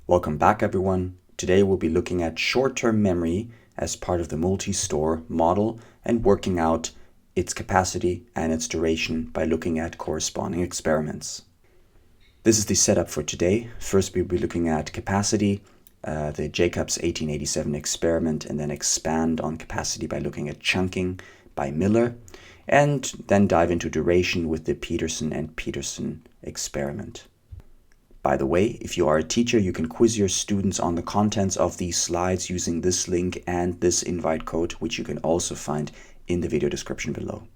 Welcome back, everyone. Today we'll be looking at short-term memory as part of the multi-store model and working out its capacity and its duration by looking at corresponding experiments. This is the setup for today. First, we'll be looking at capacity, the Jacobs 1887 experiment, and then expand on capacity by looking at chunking by Miller, and then dive into duration with the Peterson and Peterson experiment. By the way, if you are a teacher, you can quiz your students on the contents of these slides using this link and this invite code, which you can also find in the video description below.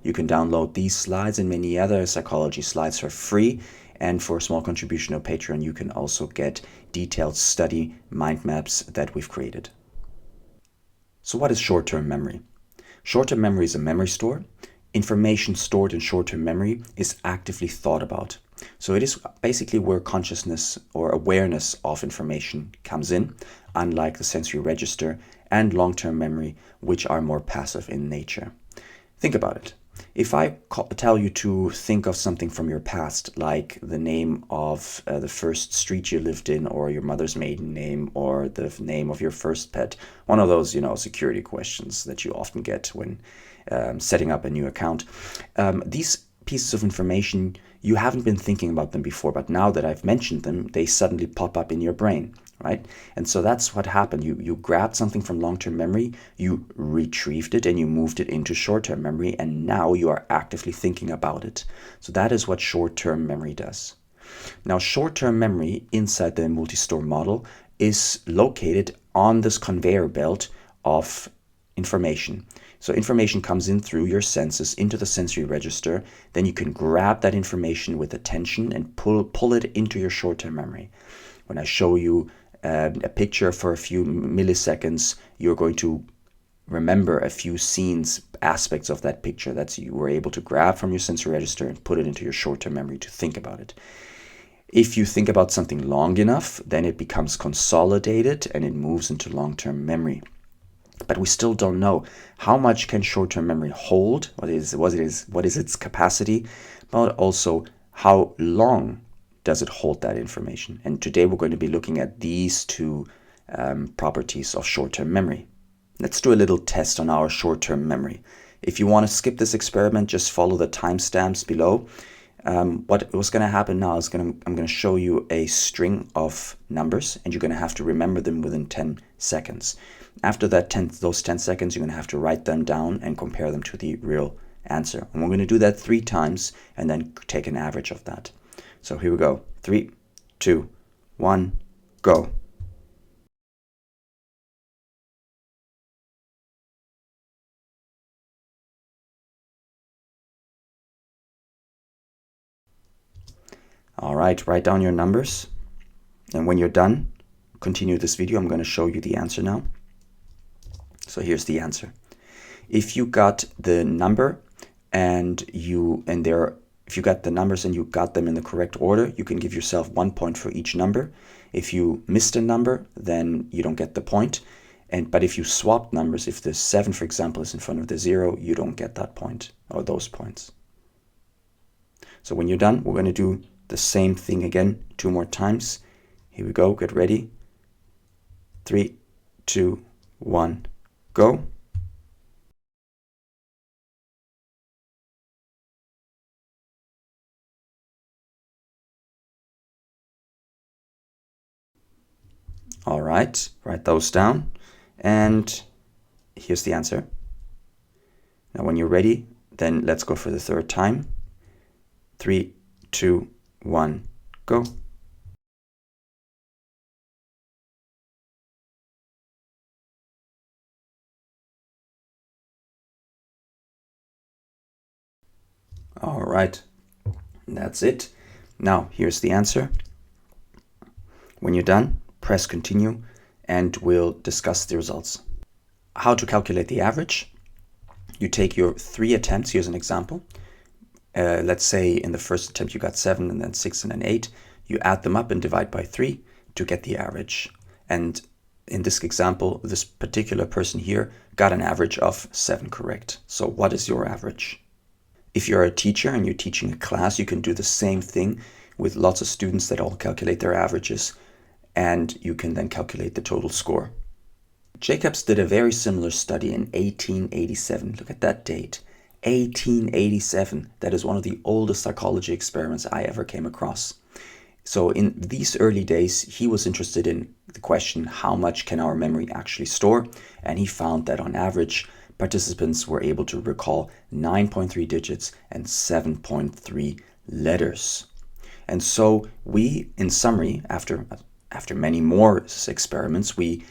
You can download these slides and many other psychology slides for free, and for a small contribution on Patreon, you can also get detailed study mind maps that we've created. So what is short-term memory? Short-term memory is a memory store. Information stored in short-term memory is actively thought about. So it is basically where consciousness or awareness of information comes in, unlike the sensory register and long-term memory, which are more passive in nature. Think about it. If I tell you to think of something from your past, like the name of the first street you lived in, or your mother's maiden name, or the name of your first pet, one of those, security questions that you often get when setting up a new account. These pieces of information, you haven't been thinking about them before, but now that I've mentioned them, they suddenly pop up in your brain, right? And so that's what happened. You grabbed something from long-term memory, you retrieved it, and you moved it into short-term memory, and now you are actively thinking about it. So that is what short-term memory does. Now, short-term memory inside the multi-store model is located on this conveyor belt of information. So information comes in through your senses into the sensory register. Then you can grab that information with attention and pull it into your short-term memory. When I show you a picture for a few milliseconds, you're going to remember a few scenes, aspects of that picture that you were able to grab from your sensory register and put it into your short-term memory to think about it. If you think about something long enough, then it becomes consolidated and it moves into long-term memory. But we still don't know how much can short-term memory hold, what is its capacity, but also how long does it hold that information. And today we're going to be looking at these two properties of short-term memory. Let's do a little test on our short-term memory. If you want to skip this experiment, just follow the timestamps below. What's going to happen now is I'm going to show you a string of numbers, and you're going to have to remember them within 10 seconds. After those 10 seconds, you're going to have to write them down and compare them to the real answer. And we're going to do that 3 times and then take an average of that. So here we go. 3, 2, 1, go. All right, write down your numbers. And when you're done, continue this video. I'm going to show you the answer now. So here's the answer. If you got the number if you got the numbers and you got them in the correct order, you can give yourself 1 point for each number. If you missed a number, then you don't get the point. But if you swapped numbers, if the 7, for example, is in front of the 0, you don't get that point or those points. So when you're done, we're going to do the same thing again 2 more times. Here we go. Get ready. 3, 2, 1. Go. All right, write those down. And here's the answer. Now, when you're ready, then let's go for the 3rd time. 3, 2, 1, go. All right, that's it. Now, here's the answer. When you're done, press continue, and we'll discuss the results. How to calculate the average? You take your 3 attempts. Here's an example. Let's say in the first attempt you got 7 and then 6 and then 8. You add them up and divide by 3 to get the average. And in this example, this particular person here got an average of 7 correct. So what is your average? If you're a teacher and you're teaching a class, you can do the same thing with lots of students that all calculate their averages. and you can then calculate the total score. Jacobs did a very similar study in 1887. Look at that date. 1887. That is one of the oldest psychology experiments I ever came across. So in these early days, he was interested in the question, how much can our memory actually store? And he found that on average, participants were able to recall 9.3 digits and 7.3 letters. And so we, in summary, after many more experiments, we,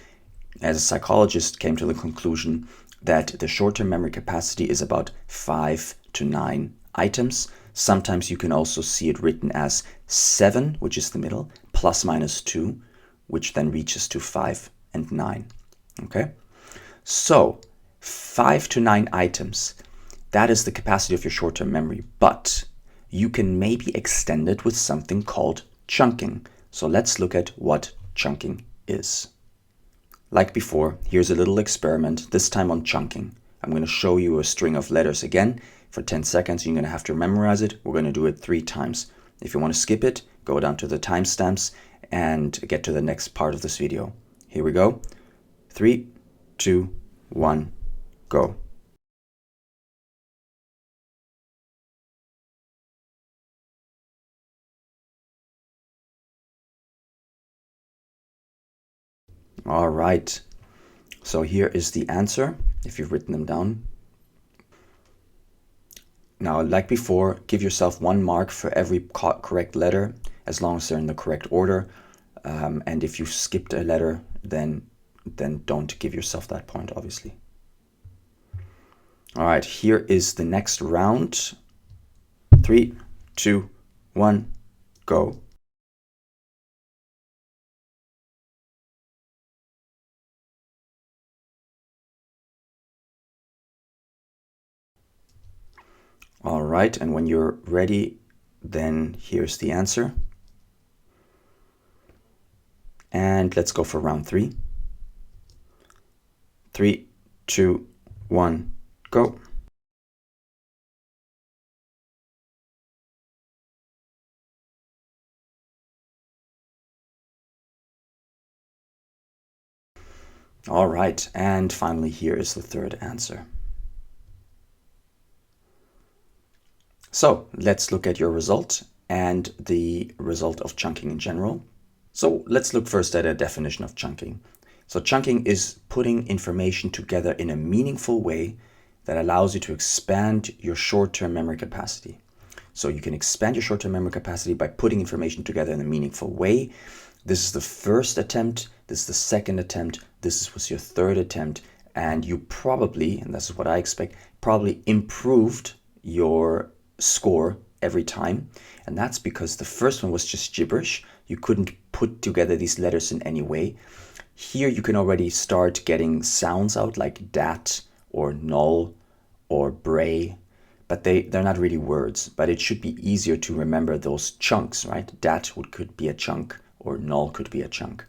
as a psychologist, came to the conclusion that the short-term memory capacity is about 5 to 9 items. Sometimes you can also see it written as 7, which is the middle, plus minus 2, which then reaches to 5 and 9. Okay? So 5 to 9 items, that is the capacity of your short-term memory, but you can maybe extend it with something called chunking. So let's look at what chunking is. Like before, here's a little experiment, this time on chunking. I'm going to show you a string of letters again. For 10 seconds, you're going to have to memorize it. We're going to do it 3 times. If you want to skip it, go down to the timestamps and get to the next part of this video. Here we go. 3, 2, 1, go. All right. So here is the answer, if you've written them down. Now, like before, give yourself 1 mark for every correct letter, as long as they're in the correct order. And if you skipped a letter, then don't give yourself that point, obviously. All right, here is the next round. 3, 2, 1, go. All right, and when you're ready, then here's the answer. And let's go for round 3. 3, 2, 1, go. All right, and finally here is the third answer. So let's look at your result and the result of chunking in general. So let's look first at a definition of chunking. So chunking is putting information together in a meaningful way that allows you to expand your short-term memory capacity. So you can expand your short-term memory capacity by putting information together in a meaningful way. This is the first attempt, this is the second attempt, this was your third attempt, and you probably, and this is what I expect, probably improved your score every time. And that's because the first one was just gibberish. You couldn't put together these letters in any way. Here you can already start getting sounds out like dat or null or bray, but they're not really words, but it should be easier to remember those chunks, right? Dat could be a chunk or null could be a chunk.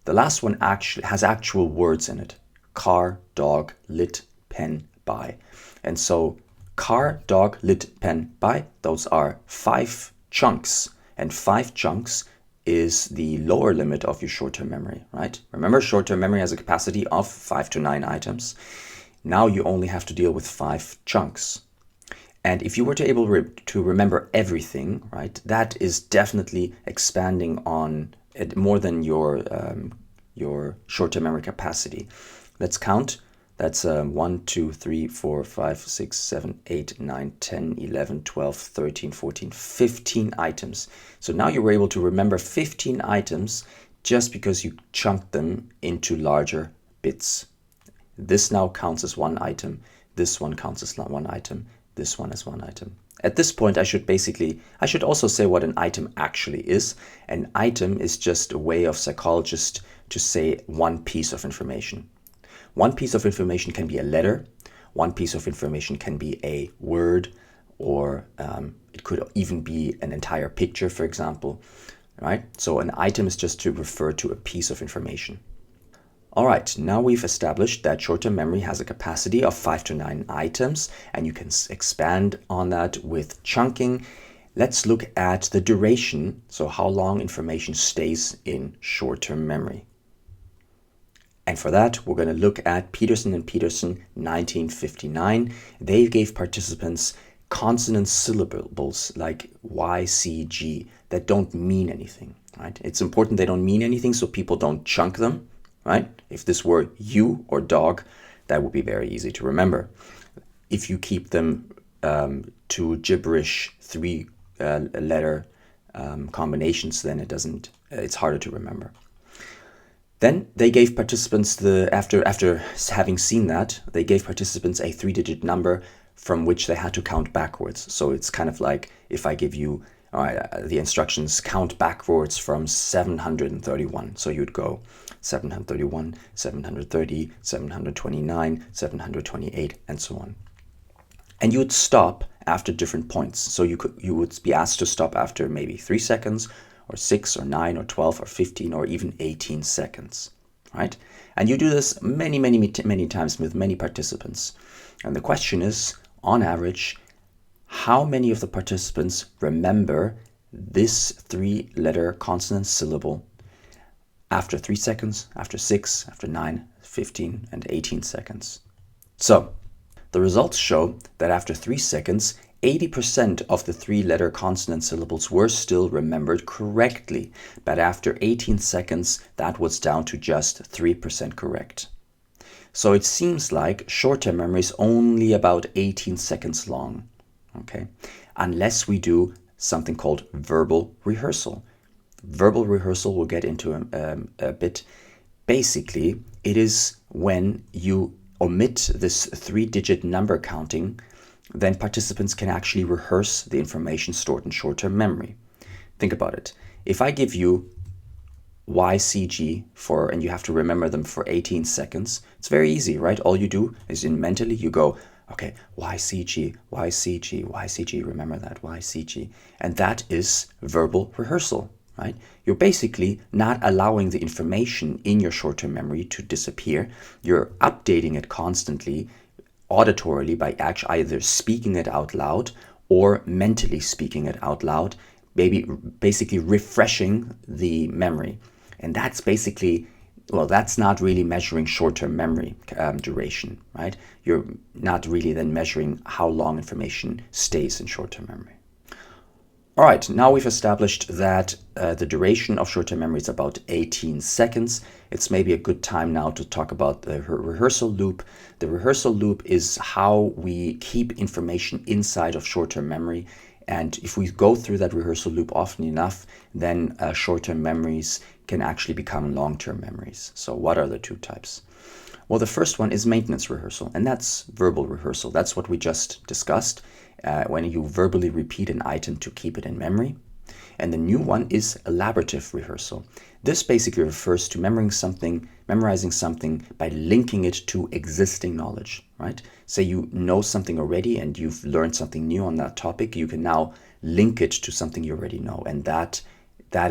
The last one actually has actual words in it. Car, dog, lit, pen, buy. And so car, dog, lit, pen, buy, those are 5 chunks. And 5 chunks is the lower limit of your short-term memory, right? Remember, short-term memory has a capacity of 5 to 9 items. Now you only have to deal with 5 chunks. And if you were to able to remember everything, right, that is definitely expanding on it more than your short-term memory capacity. Let's count. That's 1, 2, 3, 4, 5, 6, 7, 8, 9, 10, 11, 12, 13, 14, 15 items. So now you were able to remember 15 items just because you chunked them into larger bits. This now counts as 1 item. This one counts as 1 item. This one as 1 item. At this point, I should also say what an item actually is. An item is just a way of psychologists to say one piece of information. One piece of information can be a letter. One piece of information can be a word, or it could even be an entire picture, for example, right? So an item is just to refer to a piece of information. All right, now we've established that short-term memory has a capacity of 5 to 9 items, and you can expand on that with chunking. let's look at the duration, so how long information stays in short-term memory. And for that, we're going to look at Peterson and Peterson, 1959. They gave participants consonant syllables like Y, C, G that don't mean anything, right? It's important they don't mean anything so people don't chunk them, right? If this were you or dog, that would be very easy to remember. If you keep them to gibberish three-letter combinations, then it's harder to remember. Then they gave participants after having seen that, they gave participants a 3-digit number from which they had to count backwards. So it's kind of like if I give you the instructions, count backwards from 731. So you'd go 731, 730, 729, 728, and so on. And you would stop after different points. So you would be asked to stop after maybe 3 seconds, or 6 or 9 or 12 or 15 or even 18 seconds, right? And you do this many times with many participants. And the question is, on average, how many of the participants remember this 3-letter consonant syllable after 3 seconds, after 6, after 9, 15, and 18 seconds? So the results show that after 3 seconds, 80% of the 3-letter consonant syllables were still remembered correctly, but after 18 seconds, that was down to just 3% correct. So it seems like short-term memory is only about 18 seconds long, okay? Unless we do something called verbal rehearsal. Verbal rehearsal we'll get into a bit. Basically, it is when you omit this 3-digit number counting, then participants can actually rehearse the information stored in short-term memory. Think about it. If I give you YCG and you have to remember them for 18 seconds, it's very easy, right? All you do is mentally you go, okay, YCG, YCG, YCG, remember that, YCG. And that is verbal rehearsal, right? You're basically not allowing the information in your short-term memory to disappear. You're updating it constantly, auditorily, by actually either speaking it out loud or mentally speaking it out loud, basically refreshing the memory. And that's basically, well, that's not really measuring short-term memory duration, right? You're not really then measuring how long information stays in short-term memory. All right, now we've established that the duration of short-term memory is about 18 seconds. It's maybe a good time now to talk about the rehearsal loop. The rehearsal loop is how we keep information inside of short-term memory. And if we go through that rehearsal loop often enough, then short-term memories can actually become long-term memories. So what are the two types? Well, the first one is maintenance rehearsal, and that's verbal rehearsal. That's what we just discussed. When you verbally repeat an item to keep it in memory. And the new one is elaborative rehearsal. This basically refers to memorizing something by linking it to existing knowledge, right? Say you know something already and you've learned something new on that topic, you can now link it to something you already know. And that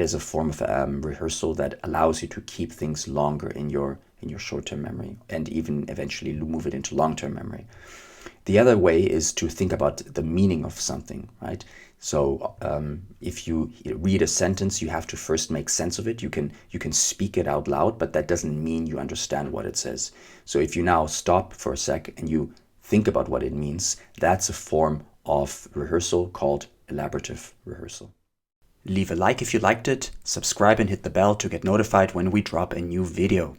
is a form of rehearsal that allows you to keep things longer in your short-term memory and even eventually move it into long-term memory. The other way is to think about the meaning of something, right? So if you read a sentence, you have to first make sense of it. You can speak it out loud, but that doesn't mean you understand what it says. So if you now stop for a sec and you think about what it means, that's a form of rehearsal called elaborative rehearsal. Leave a like if you liked it, subscribe and hit the bell to get notified when we drop a new video.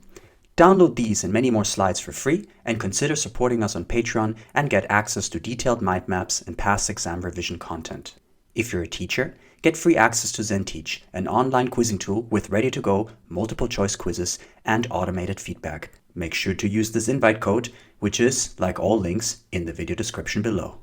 Download these and many more slides for free, and consider supporting us on Patreon and get access to detailed mind maps and past exam revision content. If you're a teacher, get free access to ZenTeach, an online quizzing tool with ready-to-go multiple choice quizzes and automated feedback. Make sure to use this invite code, which is, like all links, in the video description below.